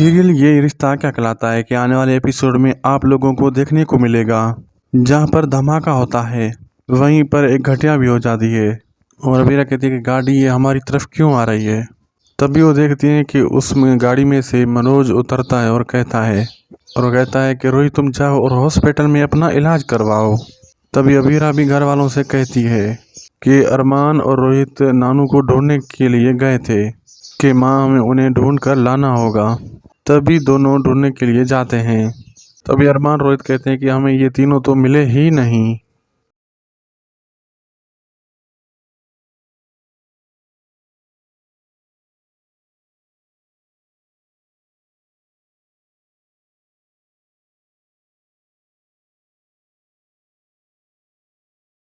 Serial ये रिश्ता क्या कहलाता है कि आने वाले एपिसोड में आप लोगों को देखने को मिलेगा जहां पर धमाका होता है वहीं पर एक घटना भी हो जाती है और अबीरा कहती है कि गाड़ी ये हमारी तरफ क्यों आ रही है। तभी वो देखती हैं कि उस गाड़ी में से मनोज उतरता है और कहता है कि रोहित तुम जाओ और हॉस्पिटल में अपना इलाज करवाओ। तभी अबीरा भी घर वालों से कहती है कि अरमान और रोहित नानू को ढूंढने के लिए गए थे कि माँ हमें उन्हें ढूंढ कर लाना होगा। तभी दोनों ढूंढने के लिए जाते हैं। तभी अरमान रोहित कहते हैं कि हमें ये तीनों तो मिले ही नहीं।